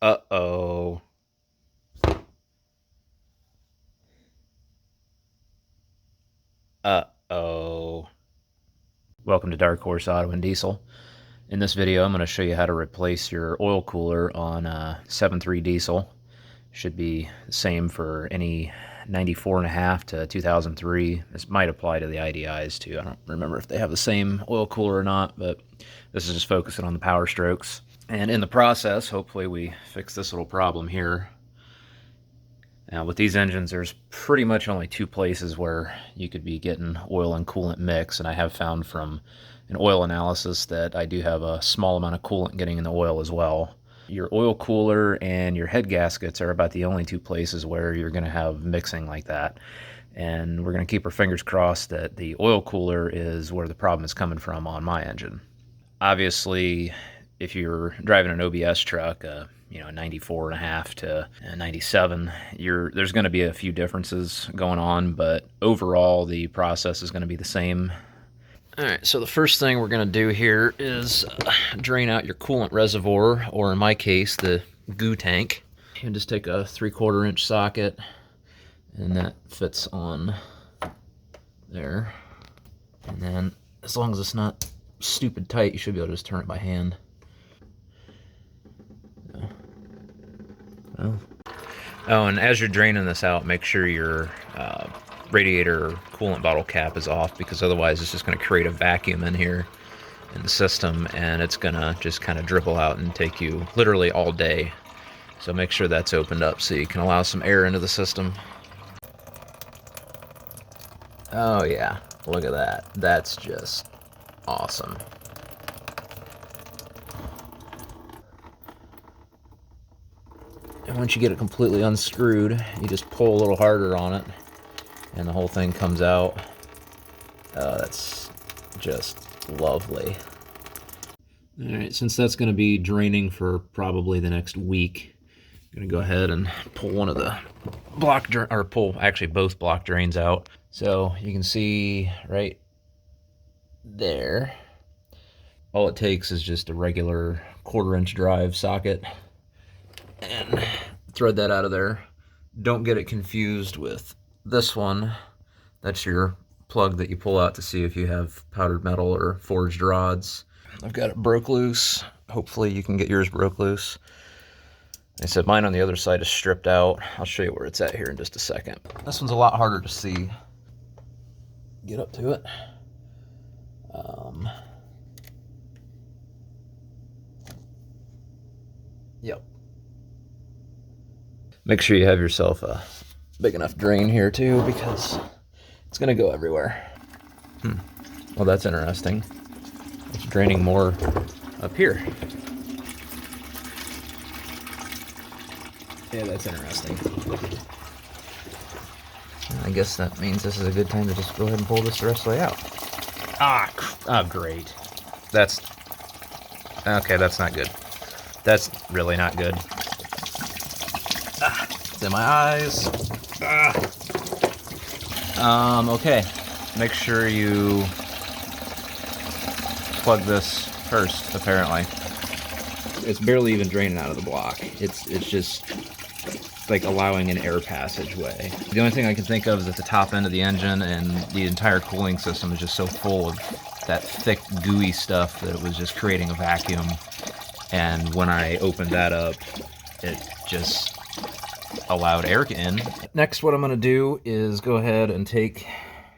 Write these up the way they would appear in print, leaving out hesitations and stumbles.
Uh-oh. Uh-oh. Welcome to Dark Horse Auto and Diesel. In this video, I'm going to show you how to replace your oil cooler on a 7.3 diesel. Should be the same for any 94.5 to 2003. This might apply to the IDIs too. I don't remember if they have the same oil cooler or not, but this is just focusing on the power strokes. And in the process, hopefully we fix this little problem here. Now with these engines, there's pretty much only two places where you could be getting oil and coolant mix, and I have found from an oil analysis that I do have a small amount of coolant getting in the oil as well. Your oil cooler and your head gaskets are about the only two places where you're going to have mixing like that. And we're going to keep our fingers crossed that the oil cooler is where the problem is coming from on my engine. Obviously, if you're driving an OBS truck, 94.5 to 97, there's going to be a few differences going on, but overall the process is going to be the same. All right, so the first thing we're going to do here is drain out your coolant reservoir, or in my case, the goo tank. And just take a 3/4 inch socket, and that fits on there. And then, as long as it's not stupid tight, you should be able to just turn it by hand. Oh, and as you're draining this out, make sure your radiator or coolant bottle cap is off, because otherwise it's just going to create a vacuum in here in the system, and it's going to just kind of dribble out and take you literally all day. So make sure that's opened up so you can allow some air into the system. Oh yeah, look at that. That's just awesome. And once you get it completely unscrewed, you just pull a little harder on it, and the whole thing comes out. Oh, that's just lovely. All right, since that's going to be draining for probably the next week, I'm going to go ahead and pull one of the pull actually both block drains out. So you can see right there, all it takes is just a regular 1/4 inch drive socket, and thread that out of there. Don't get it confused with this one. That's your plug that you pull out to see if you have powdered metal or forged rods. I've got it broke loose. Hopefully you can get yours broke loose. I said mine on the other side is stripped out. I'll show you where it's at here in just a second. This one's a lot harder to see. Get up to it. Yep. Make sure you have yourself a big enough drain here too, because it's going to go everywhere. Well, that's interesting. It's draining more up here. Yeah, that's interesting. I guess that means this is a good time to just go ahead and pull this the rest of the way out. Ah, great. That's okay. That's not good. That's really not good. It's in my eyes. Okay. Make sure you plug this first, apparently. It's barely even draining out of the block. It's just like allowing an air passageway. The only thing I can think of is at the top end of the engine, and the entire cooling system is just so full of that thick, gooey stuff that it was just creating a vacuum. And when I opened that up, it just allowed air in. Next, what I'm going to do is go ahead and take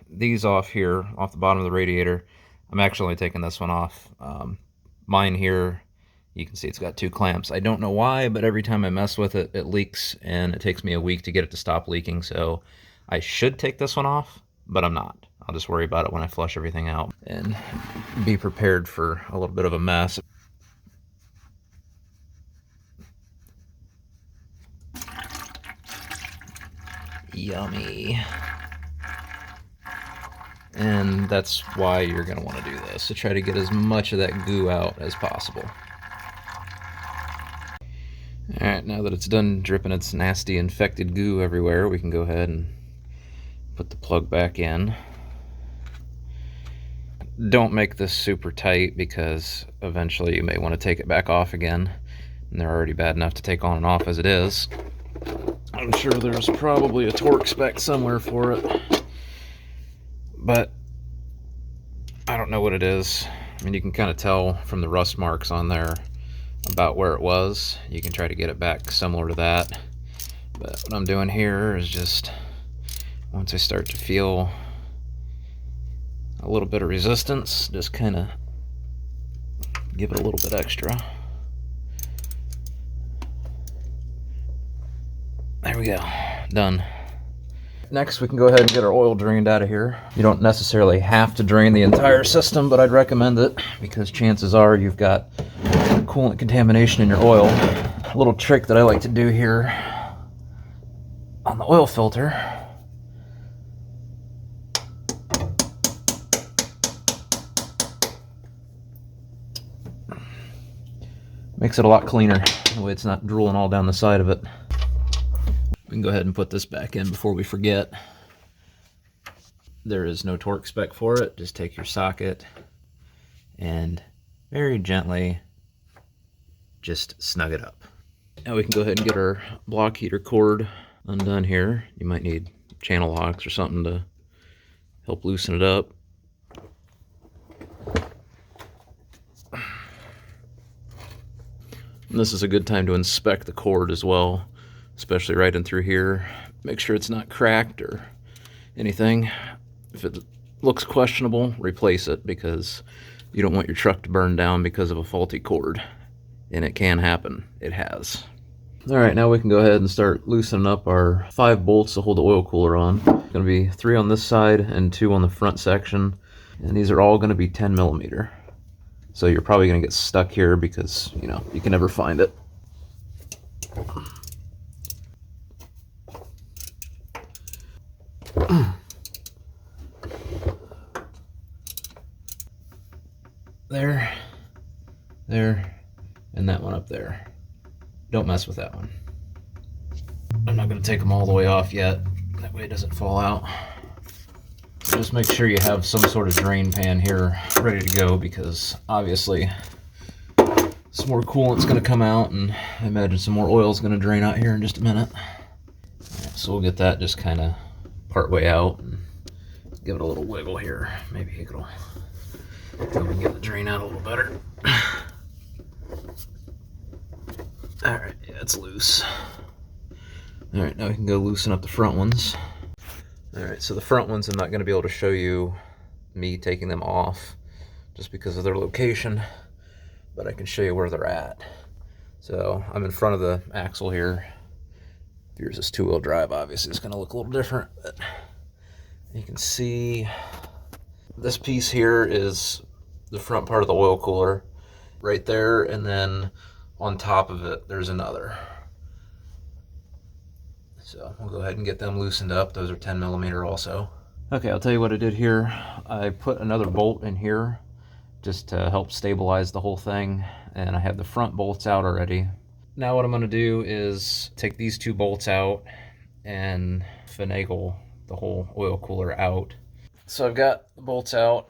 these off here, off the bottom of the radiator. I'm actually only taking this one off. Mine here, you can see it's got 2 clamps. I don't know why, but every time I mess with it, it leaks, and it takes me a week to get it to stop leaking. So I should take this one off, but I'm not. I'll just worry about it when I flush everything out and be prepared for a little bit of a mess. Yummy. And that's why you're going to want to do this, to try to get as much of that goo out as possible. Alright, now that it's done dripping its nasty infected goo everywhere, we can go ahead and put the plug back in. Don't make this super tight, because eventually you may want to take it back off again. and they're already bad enough to take on and off as it is. I'm sure there's probably a torque spec somewhere for it, but I don't know what it is. I mean, you can kind of tell from the rust marks on there about where it was. You can try to get it back similar to that, but what I'm doing here is just, once I start to feel a little bit of resistance, just kind of give it a little bit extra. There we go, done. Next, we can go ahead and get our oil drained out of here. You don't necessarily have to drain the entire system, but I'd recommend it because chances are you've got coolant contamination in your oil. A little trick that I like to do here on the oil filter makes it a lot cleaner. That way it's not drooling all down the side of it. We can go ahead and put this back in before we forget. There is no torque spec for it. Just take your socket and very gently just snug it up. Now we can go ahead and get our block heater cord undone here. You might need channel locks or something to help loosen it up. And this is a good time to inspect the cord as well, especially right in through here. Make sure it's not cracked or anything. If it looks questionable, replace it, because you don't want your truck to burn down because of a faulty cord. And it can happen. It has. All right, now we can go ahead and start loosening up our 5 bolts to hold the oil cooler on. It's going to be 3 on this side and 2 on the front section. And these are all going to be 10 millimeter. So you're probably going to get stuck here because, you know, you can never find it. There, and that one up there. Don't mess with that one. I'm not going to take them all the way off yet. That way it doesn't fall out. Just make sure you have some sort of drain pan here ready to go, because obviously some more coolant's going to come out, and I imagine some more oil is going to drain out here in just a minute. Right, so we'll get that just kind of part way out and give it a little wiggle here. Maybe it'll help me get the drain out a little better. Alright, yeah, it's loose. Alright, now we can go loosen up the front ones. Alright, so the front ones I'm not going to be able to show you me taking them off just because of their location, but I can show you where they're at. So I'm in front of the axle here. If yours is 2-wheel drive, obviously it's going to look a little different, but you can see this piece here is the front part of the oil cooler right there, and then on top of it there's another. So we'll go ahead and get them loosened up. Those are 10 millimeter also. Okay, I'll tell you what I did here. I put another bolt in here just to help stabilize the whole thing, and I have the front bolts out already. Now what I'm going to do is take these 2 bolts out and finagle the whole oil cooler out. So I've got the bolts out,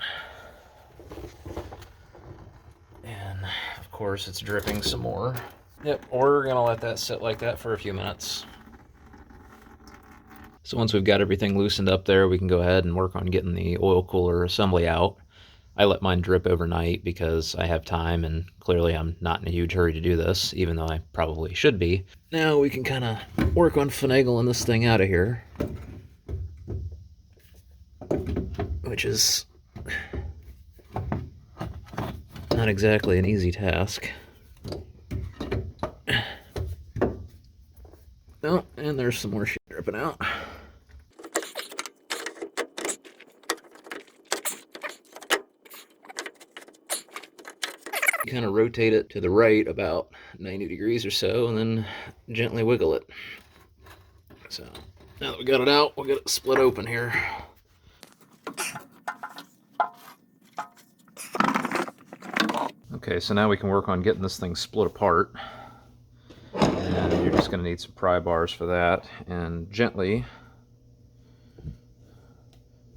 and of course it's dripping some more. Yep, we're going to let that sit like that for a few minutes. So once we've got everything loosened up there, we can go ahead and work on getting the oil cooler assembly out. I let mine drip overnight because I have time, and clearly I'm not in a huge hurry to do this, even though I probably should be. Now we can kind of work on finagling this thing out of here, which is not exactly an easy task. Oh, and there's some more shit dripping out. You kind of rotate it to the right about 90 degrees or so, and then gently wiggle it. So now that we got it out, we'll get it split open here. Okay, so now we can work on getting this thing split apart. And you're just going to need some pry bars for that, and gently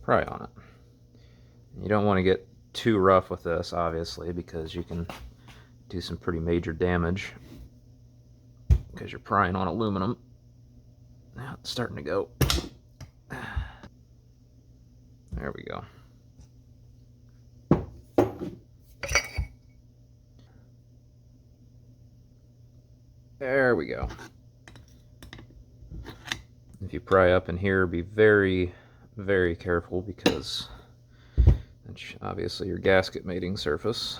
pry on it. You don't want to get too rough with this, obviously, because you can do some pretty major damage. because you're prying on aluminum. Now it's starting to go. There we go. There we go. If you pry up in here, be very, very careful because that's obviously your gasket mating surface.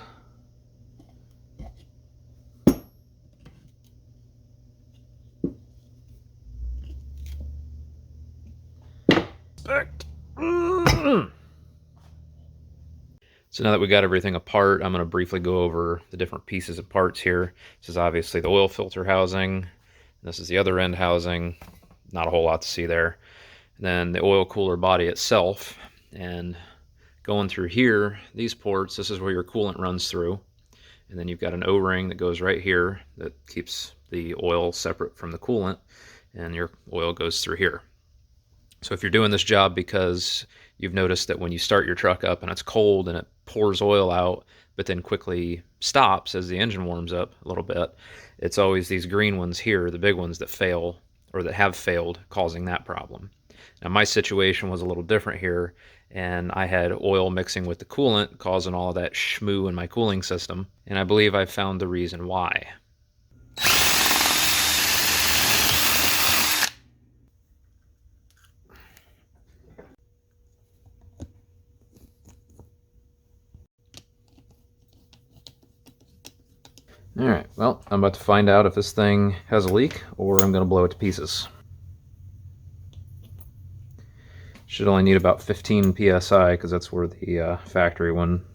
So now that we got everything apart, I'm going to briefly go over the different pieces and parts here. This is obviously the oil filter housing. This is the other end housing. Not a whole lot to see there. And then the oil cooler body itself. And going through here, these ports, this is where your coolant runs through. And then you've got an O-ring that goes right here that keeps the oil separate from the coolant. And your oil goes through here. So if you're doing this job because you've noticed that when you start your truck up and it's cold and it pours oil out, but then quickly stops as the engine warms up a little bit, it's always these green ones here, the big ones that fail or that have failed, causing that problem. Now my situation was a little different here, and I had oil mixing with the coolant causing all of that shmoo in my cooling system, and I believe I found the reason why. Alright, well, I'm about to find out if this thing has a leak or I'm going to blow it to pieces. Should only need about 15 psi because that's where the factory one,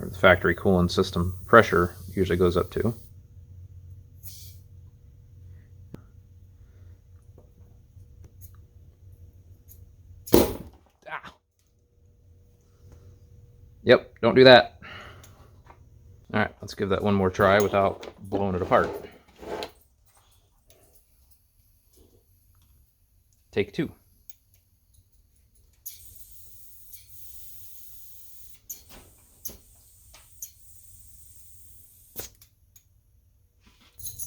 or the factory coolant system pressure usually goes up to. Ah. Yep, don't do that. Alright, let's give that one more try without blowing it apart. Take two.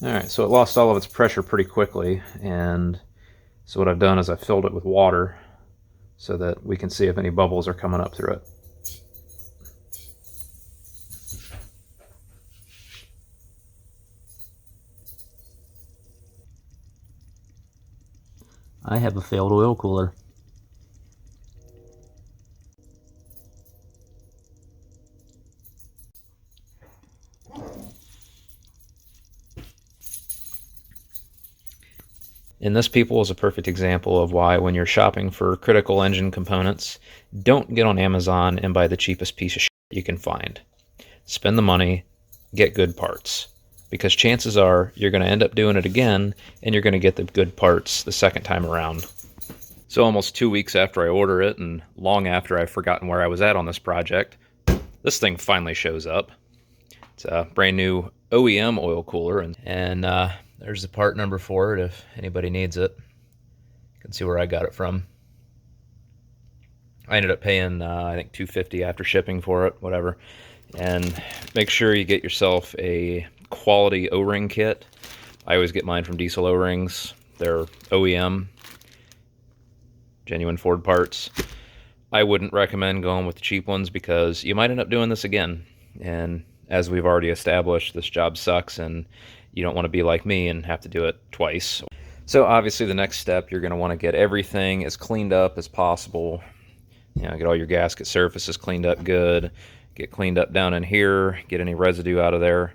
Alright, so it lost all of its pressure pretty quickly, and so what I've done is I filled it with water so that we can see if any bubbles are coming up through it. I have a failed oil cooler. And this, people, is a perfect example of why when you're shopping for critical engine components, don't get on Amazon and buy the cheapest piece of shit you can find. Spend the money, get good parts. Because chances are you're going to end up doing it again, and you're going to get the good parts the second time around. So almost 2 weeks after I order it, and long after I've forgotten where I was at on this project, this thing finally shows up. It's a brand new OEM oil cooler, and there's the part number for it if anybody needs it. You can see where I got it from. I ended up paying, I think, $250 after shipping for it, whatever. And make sure you get yourself a quality O-ring kit. I always get mine from Diesel O-rings. They're OEM, genuine Ford parts. I wouldn't recommend going with the cheap ones because you might end up doing this again. And as we've already established, this job sucks, and you don't want to be like me and have to do it twice. So obviously the next step, you're going to want to get everything as cleaned up as possible. You know, get all your gasket surfaces cleaned up good. Get cleaned up down in here. Get any residue out of there.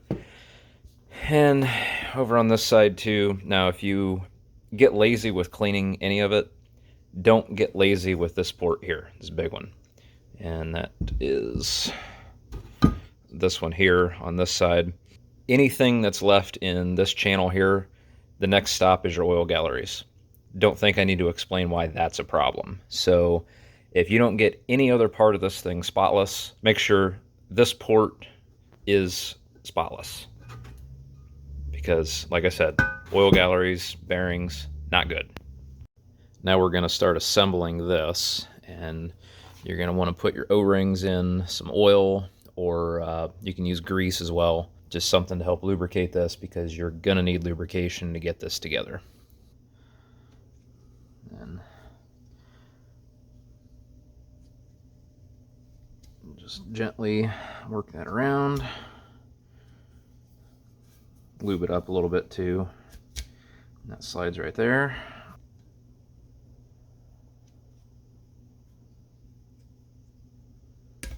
And over on this side too. Now, if you get lazy with cleaning any of it, don't get lazy with this port here. This big one. And that is this one here on this side. Anything that's left in this channel here, the next stop is your oil galleries. Don't think I need to explain why that's a problem. So if you don't get any other part of this thing spotless, make sure this port is spotless. Because, like I said, oil galleries, bearings, not good. Now we're going to start assembling this, and you're going to want to put your O-rings in some oil, or you can use grease as well. just something to help lubricate this, because you're gonna need lubrication to get this together. And just gently work that around. Lube it up a little bit too. And that slides right there.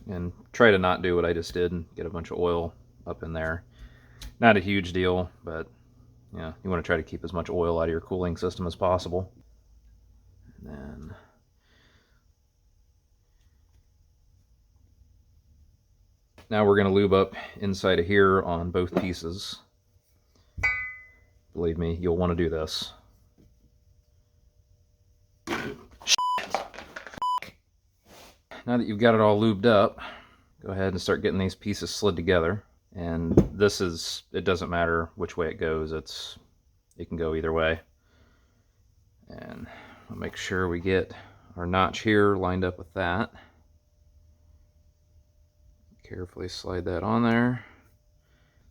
And try to not do what I just did and get a bunch of oil up in there. Not a huge deal, but yeah, you want to try to keep as much oil out of your cooling system as possible. And then now we're going to lube up inside of here on both pieces. Believe me, you'll want to do this. Now that you've got it all lubed up, go ahead and start getting these pieces slid together. And this is, it doesn't matter which way it goes, it can go either way. And we'll make sure we get our notch here lined up with that. Carefully slide that on there.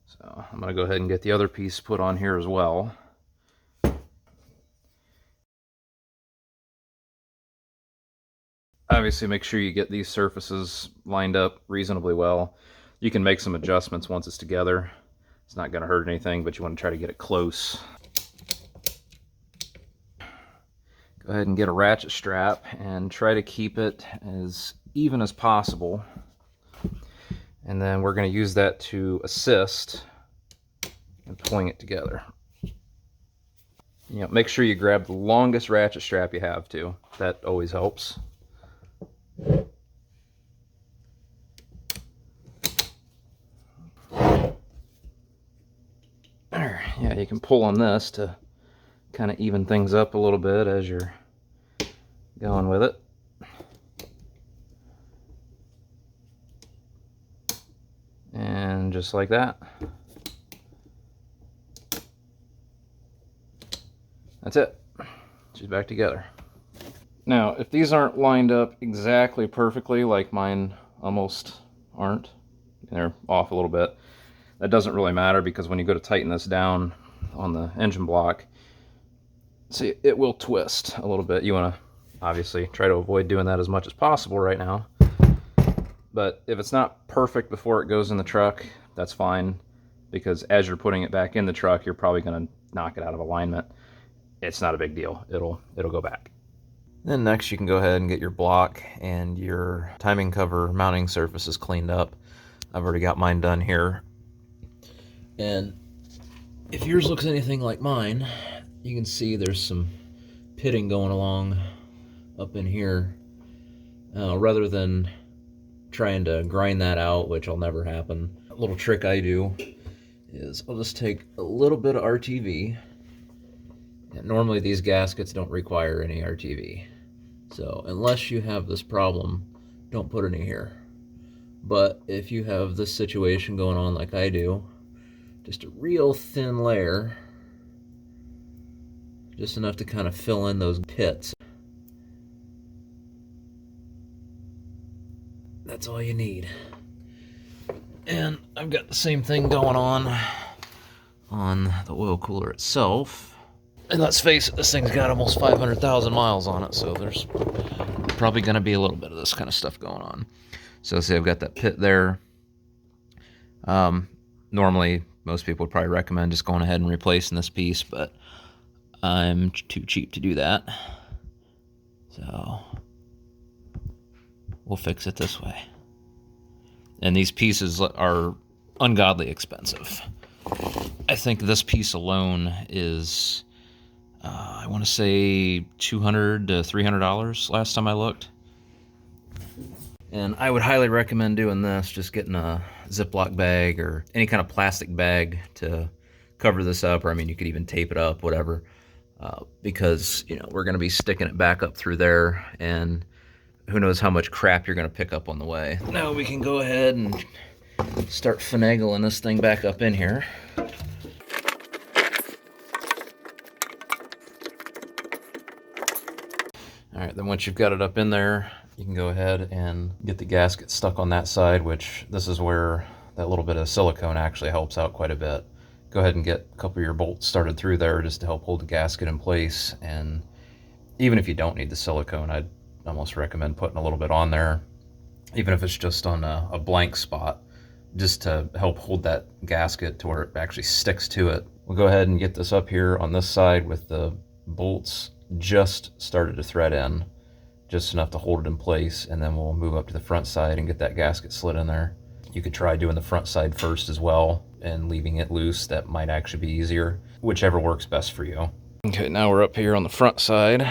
So I'm going to go ahead and get the other piece put on here as well. Obviously make sure you get these surfaces lined up reasonably well. You can make some adjustments once it's together. It's not going to hurt anything, but you want to try to get it close. Go ahead and get a ratchet strap and try to keep it as even as possible. And then we're going to use that to assist in pulling it together. You know, make sure you grab the longest ratchet strap you have to. That always helps. Yeah, you can pull on this to kind of even things up a little bit as you're going with it. And just like that. That's it. She's back together. Now, if these aren't lined up exactly perfectly, like mine almost aren't, they're off a little bit, that doesn't really matter, because when you go to tighten this down on the engine block, see, it will twist a little bit. You want to obviously try to avoid doing that as much as possible right now. But if it's not perfect before it goes in the truck, that's fine, because as you're putting it back in the truck, you're probably going to knock it out of alignment. It's not a big deal. It'll go back. Then next you can go ahead and get your block and your timing cover mounting surfaces cleaned up. I've already got mine done here. And if yours looks anything like mine, you can see there's some pitting going along up in here. Rather than trying to grind that out, which will never happen, a little trick I do is I'll just take a little bit of RTV. And normally these gaskets don't require any RTV. So unless you have this problem, don't put any here. But if you have this situation going on like I do, just a real thin layer, just enough to kind of fill in those pits. That's all you need. And I've got the same thing going on the oil cooler itself. And let's face it, this thing's got almost 500,000 miles on it, so there's probably going to be a little bit of this kind of stuff going on. So see, I've got that pit there. Normally, most people would probably recommend just going ahead and replacing this piece, but I'm too cheap to do that. So we'll fix it this way. And these pieces are ungodly expensive. I think this piece alone is, I want to say $200 to $300 last time I looked. And I would highly recommend doing this, just getting a Ziploc bag or any kind of plastic bag to cover this up, or I mean, you could even tape it up, whatever, because, you know, we're going to be sticking it back up through there, and who knows how much crap you're going to pick up on the way. Now we can go ahead and start finagling this thing back up in here. All right, then once you've got it up in there, you can go ahead and get the gasket stuck on that side, which this is where that little bit of silicone actually helps out quite a bit. Go ahead and get a couple of your bolts started through there just to help hold the gasket in place. And even if you don't need the silicone, I'd almost recommend putting a little bit on there, even if it's just on a blank spot, just to help hold that gasket to where it actually sticks to it. We'll go ahead and get this up here on this side with the bolts just started to thread in, just enough to hold it in place, and then we'll move up to the front side and get that gasket slid in there. You could try doing the front side first as well and leaving it loose. That might actually be easier, whichever works best for you. Okay, now we're up here on the front side,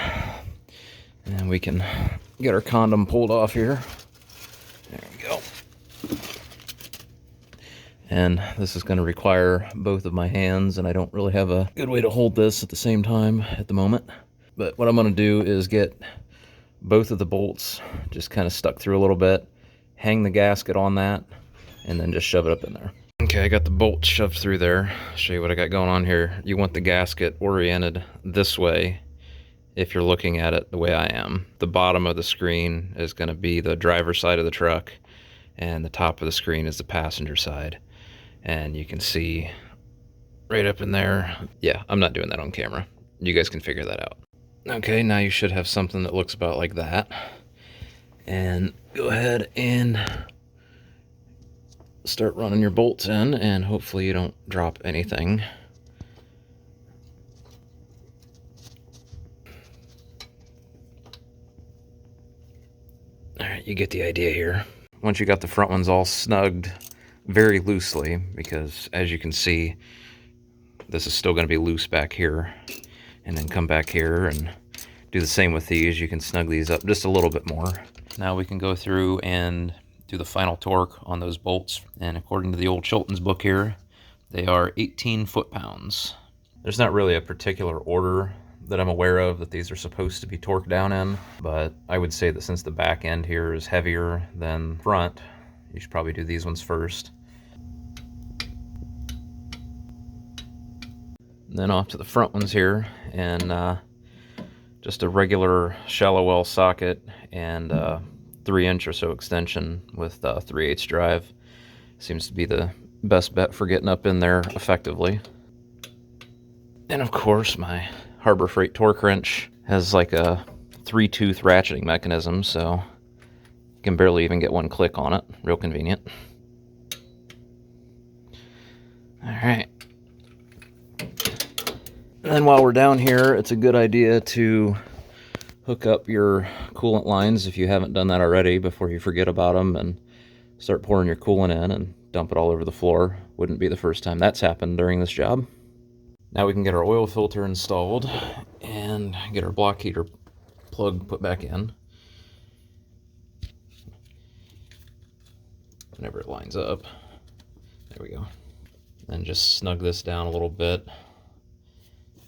and we can get our condom pulled off here. There we go. And this is going to require both of my hands, and I don't really have a good way to hold this at the same time at the moment. But what I'm going to do is get both of the bolts just kind of stuck through a little bit, hang the gasket on that, and then just shove it up in there. Okay, I got the bolts shoved through there. I'll show you what I got going on here. You want the gasket oriented this way if you're looking at it the way I am. The bottom of the screen is going to be the driver's side of the truck, and the top of the screen is the passenger side. And you can see right up in there. Yeah, I'm not doing that on camera. You guys can figure that out. Okay, now you should have something that looks about like that. And go ahead and start running your bolts in, and hopefully you don't drop anything. All right, you get the idea here. Once you got the front ones all snugged very loosely, because as you can see, this is still going to be loose back here, and then come back here and do the same with these. You can snug these up just a little bit more. Now we can go through and do the final torque on those bolts, and according to the old Chilton's book here, they are 18 foot-pounds. There's not really a particular order that I'm aware of that these are supposed to be torqued down in, but I would say that since the back end here is heavier than front, you should probably do these ones first. And then off to the front ones here, and just a regular shallow well socket and 3-inch or so extension with 3/8 drive seems to be the best bet for getting up in there effectively. And of course, my Harbor Freight torque wrench has like a 3-tooth ratcheting mechanism, so you can barely even get one click on it. Real convenient. All right. And then while we're down here, it's a good idea to hook up your coolant lines if you haven't done that already before you forget about them and start pouring your coolant in and dump it all over the floor. Wouldn't be the first time that's happened during this job. Now we can get our oil filter installed and get our block heater plug put back in. Whenever it lines up. There we go. And just snug this down a little bit.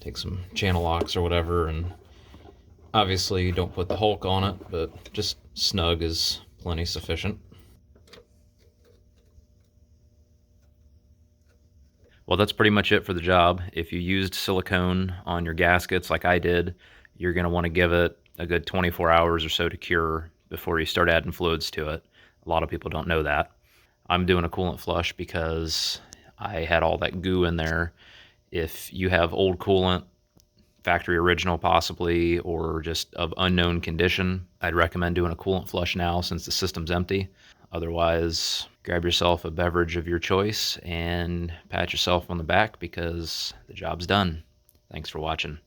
Take some channel locks or whatever, and obviously don't put the Hulk on it, but just snug is plenty sufficient. Well, that's pretty much it for the job. If you used silicone on your gaskets like I did, you're going to want to give it a good 24 hours or so to cure before you start adding fluids to it. A lot of people don't know that. I'm doing a coolant flush because I had all that goo in there. If you have old coolant, factory original possibly, or just of unknown condition, I'd recommend doing a coolant flush now since the system's empty. Otherwise, grab yourself a beverage of your choice and pat yourself on the back because the job's done. Thanks for watching.